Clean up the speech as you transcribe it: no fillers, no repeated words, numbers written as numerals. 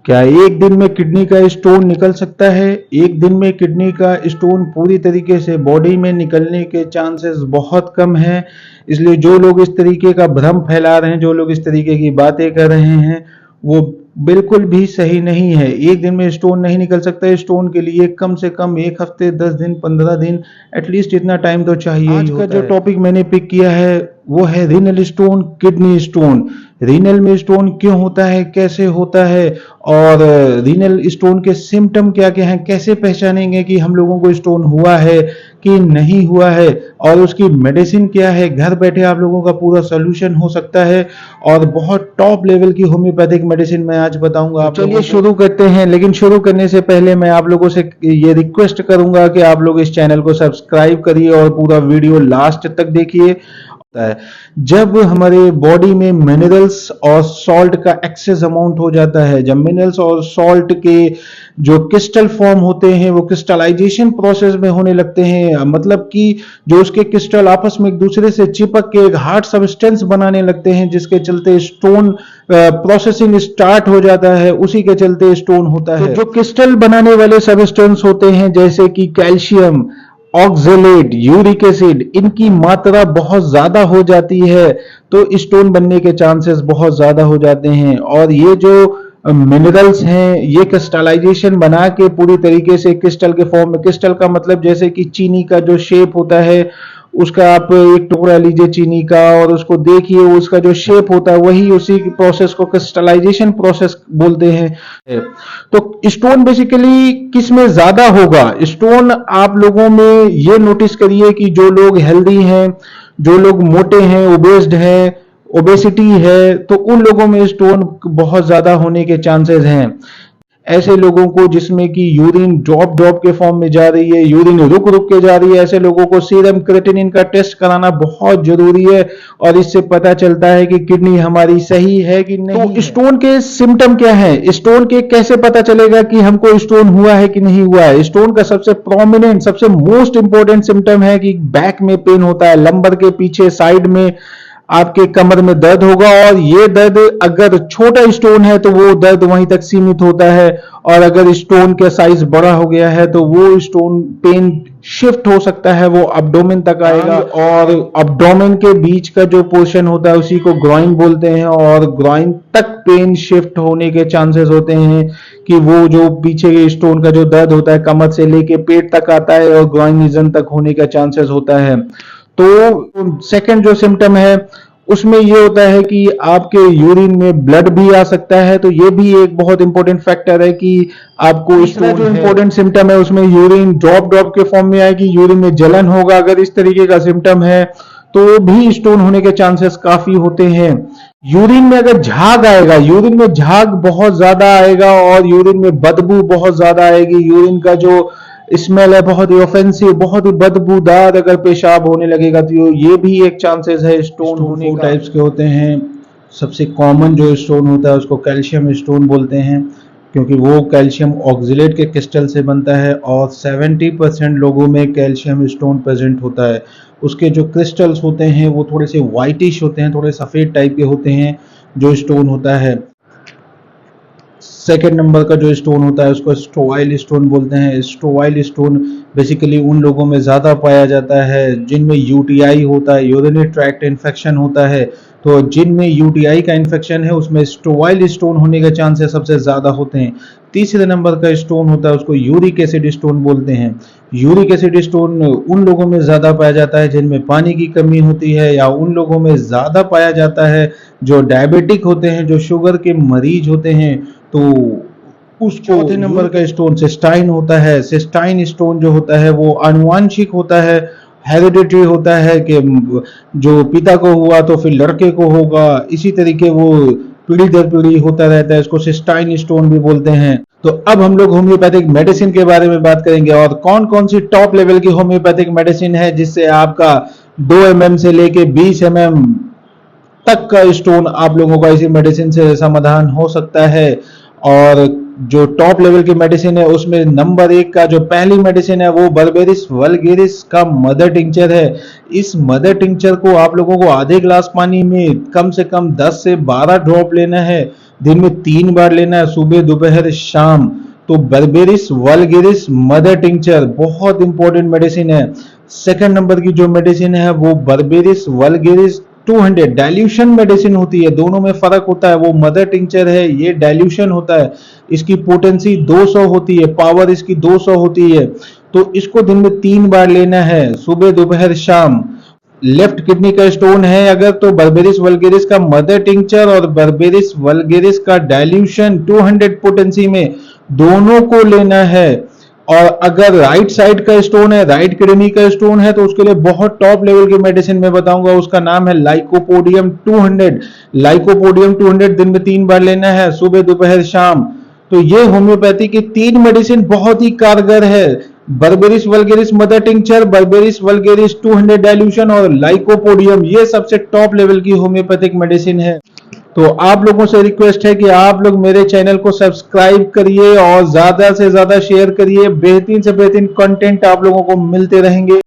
क्या एक दिन में किडनी का स्टोन निकल सकता है? एक दिन में किडनी का स्टोन पूरी तरीके से बॉडी में निकलने के चांसेस बहुत कम हैं। इसलिए जो लोग इस तरीके का भ्रम फैला रहे हैं, जो लोग इस तरीके की बातें कर रहे हैं, वो बिल्कुल भी सही नहीं है। एक दिन में स्टोन नहीं निकल सकता। स्टोन के लिए कम से कम 1 हफ्ते, 10 दिन, 15 दिन, एटलीस्ट इतना टाइम तो चाहिए। आज का जो टॉपिक मैंने पिक किया है वो है renal stone, kidney stone. Renal में स्टोन क्यों होता है, कैसे होता है, और रीनल स्टोन के सिम्टम क्या क्या हैं, कैसे पहचानेंगे कि हम लोगों को स्टोन हुआ है कि नहीं हुआ है, और उसकी मेडिसिन क्या है। घर बैठे आप लोगों का पूरा सोल्यूशन हो सकता है और बहुत टॉप लेवल की होम्योपैथिक मेडिसिन मैं आज बताऊंगा। आप चलिए शुरू करते हैं। लेकिन शुरू करने से पहले मैं आप लोगों से ये रिक्वेस्ट करूंगा कि आप लोग इस चैनल को सब्सक्राइब करिए और पूरा वीडियो लास्ट तक देखिए। है जब हमारे बॉडी में मिनरल्स और सॉल्ट का एक्सेस अमाउंट हो जाता है, जब मिनरल्स और सॉल्ट के जो क्रिस्टल फॉर्म होते हैं वो क्रिस्टलाइजेशन प्रोसेस में होने लगते हैं, मतलब कि जो उसके क्रिस्टल आपस में एक दूसरे से चिपक के एक हार्ड सब्सटेंस बनाने लगते हैं, जिसके चलते स्टोन प्रोसेसिंग स्टार्ट हो जाता है। उसी के चलते स्टोन होता है। तो जो क्रिस्टल बनाने वाले सब्सटेंस होते हैं जैसे कि कैल्शियम, ऑक्जेलेट, यूरिक एसिड, इनकी मात्रा बहुत ज्यादा हो जाती है तो स्टोन बनने के चांसेस बहुत ज्यादा हो जाते हैं। और ये जो मिनरल्स हैं ये क्रिस्टलाइजेशन बना के पूरी तरीके से क्रिस्टल के फॉर्म में, क्रिस्टल का मतलब जैसे कि चीनी का जो शेप होता है उसका आप एक टुकड़ा लीजिए चीनी का और उसको देखिए, उसका जो शेप होता है वही उसी प्रोसेस को क्रिस्टलाइजेशन प्रोसेस बोलते हैं। तो स्टोन बेसिकली किस में ज्यादा होगा? स्टोन आप लोगों में ये नोटिस करिए कि जो लोग हेल्दी हैं, जो लोग मोटे हैं, ओबेस्ड हैं, ओबेसिटी है, तो उन लोगों में स्टोन बहुत ज्यादा होने के चांसेस हैं। ऐसे लोगों को जिसमें कि यूरिन ड्रॉप ड्रॉप के फॉर्म में जा रही है, यूरिन रुक रुक के जा रही है, ऐसे लोगों को सीरम क्रेटिनिन का टेस्ट कराना बहुत जरूरी है और इससे पता चलता है कि किडनी हमारी सही है कि नहीं। तो स्टोन के सिम्टम क्या है? स्टोन के कैसे पता चलेगा कि हमको स्टोन हुआ है कि नहीं हुआ है? स्टोन का सबसे प्रोमिनेंट, सबसे मोस्ट इंपॉर्टेंट सिम्टम है कि बैक में पेन होता है, लंबर के पीछे साइड में आपके कमर में दर्द होगा। और ये दर्द अगर छोटा स्टोन है तो वो दर्द वहीं तक सीमित होता है, और अगर स्टोन का साइज बड़ा हो गया है तो वो स्टोन पेन शिफ्ट हो सकता है, वो अब्डोमेन तक आएगा। और अब्डोमेन के बीच का जो पोर्शन होता है उसी को ग्रॉइन बोलते हैं, और ग्रॉइन तक पेन शिफ्ट होने के चांसेस होते हैं कि वो जो पीछे के स्टोन का जो दर्द होता है कमर से लेके पेट तक आता है और ग्रॉइन रीजन तक होने का चांसेस होता है। तो सेकंड जो सिम्टम है उसमें ये होता है कि आपके यूरिन में ब्लड भी आ सकता है, तो ये भी एक बहुत इंपॉर्टेंट फैक्टर है कि आपको स्टोन जो इंपॉर्टेंट सिम्टम है उसमें यूरिन ड्रॉप ड्रॉप के फॉर्म में आएगी, यूरिन में जलन होगा। अगर इस तरीके का सिम्टम है तो भी स्टोन होने के चांसेस काफी होते हैं। यूरिन में अगर झाग आएगा, यूरिन में झाग बहुत ज्यादा आएगा और यूरिन में बदबू बहुत ज्यादा आएगी, यूरिन का जो स्मेल है बहुत ही ऑफेंसिव, बहुत ही बदबूदार अगर पेशाब होने लगेगा तो ये भी एक चांसेस है स्टोन होने का। टाइप्स के होते हैं। सबसे कॉमन जो स्टोन होता है उसको कैल्शियम स्टोन बोलते हैं, क्योंकि वो कैल्शियम ऑक्जेलेट के क्रिस्टल से बनता है और 70% लोगों में कैल्शियम स्टोन प्रेजेंट होता है। उसके जो क्रिस्टल्स होते हैं वो थोड़े से व्हाइटिश होते हैं, थोड़े सफेद टाइप के होते हैं जो स्टोन होता है। सेकेंड नंबर का जो स्टोन होता है उसको स्टोवाइल स्टोन बोलते हैं। स्टोवाइल स्टोन बेसिकली उन लोगों में ज़्यादा पाया जाता है जिनमें यूटीआई होता है, यूरिनरी ट्रैक्ट इन्फेक्शन होता है। तो जिनमें यूटीआई का इन्फेक्शन है उसमें स्टोवाइल स्टोन होने के चांसेस सबसे ज़्यादा होते हैं। तीसरे नंबर का स्टोन होता है उसको यूरिक एसिड स्टोन बोलते हैं। यूरिक एसिड स्टोन उन लोगों में ज़्यादा पाया जाता है जिनमें पानी की कमी होती है, या उन लोगों में ज़्यादा पाया जाता है जो डायबिटिक होते हैं, जो शुगर के मरीज होते हैं। तो उस चौथे नंबर का स्टोन सिस्टाइन होता है। सिस्टाइन स्टोन जो होता है वो आनुवांशिक होता है, हेरिडिटरी होता है कि जो पिता को हुआ तो फिर लड़के को होगा, इसी तरीके वो पीढ़ी दर पीढ़ी होता रहता है। इसको सिस्टाइन स्टोन भी बोलते हैं। तो अब हम लोग होम्योपैथिक मेडिसिन के बारे में बात करेंगे और कौन कौन सी टॉप लेवल की होम्योपैथिक मेडिसिन है जिससे आपका 2 mm से लेके 20 mm तक का स्टोन आप लोगों का इसी मेडिसिन से समाधान हो सकता है। और जो टॉप लेवल की मेडिसिन है उसमें नंबर 1 का जो पहली मेडिसिन है वो बर्बेरिस वल्गेरिस का मदर टिंचर है। इस मदर टिंचर को आप लोगों को आधे ग्लास पानी में कम से कम 10 से 12 ड्रॉप लेना है। दिन में 3 बार लेना है, सुबह दोपहर शाम। तो बर्बेरिस वल्गेरिस मदर टिंचर बहुत इंपॉर्टेंट मेडिसिन है। सेकंड नंबर की जो मेडिसिन है वो बर्बेरिस वल्गेरिस 200 डाइल्यूशन मेडिसिन होती है, दोनों में फर्क होता है। वो मदर टिंचर है, ये डाइल्यूशन होता है, इसकी पोटेंसी 200 होती है, पावर इसकी 200 होती है। तो इसको दिन में 3 बार लेना है, सुबह दोपहर शाम। लेफ्ट किडनी का स्टोन है अगर, तो बर्बेरिस वल्गेरिस का मदर टिंचर और बर्बेरिस वल्गेरिस का डाइल्यूशन 200 पोटेंसी में, दोनों को लेना है। और अगर राइट साइड का स्टोन है, राइट किडनी का स्टोन है, तो उसके लिए बहुत टॉप लेवल की मेडिसिन मैं बताऊंगा, उसका नाम है लाइकोपोडियम 200। लाइकोपोडियम 200 दिन में 3 बार लेना है, सुबह दोपहर शाम। तो ये होम्योपैथी की 3 मेडिसिन बहुत ही कारगर है। Berberis vulgaris mother tincture, berberis vulgaris 200 dilution और लाइकोपोडियम, ये सबसे टॉप लेवल की होम्योपैथिक मेडिसिन है। तो आप लोगों से रिक्वेस्ट है कि आप लोग मेरे चैनल को सब्सक्राइब करिए और ज्यादा से ज्यादा शेयर करिए। बेहतरीन से बेहतरीन कंटेंट आप लोगों को मिलते रहेंगे।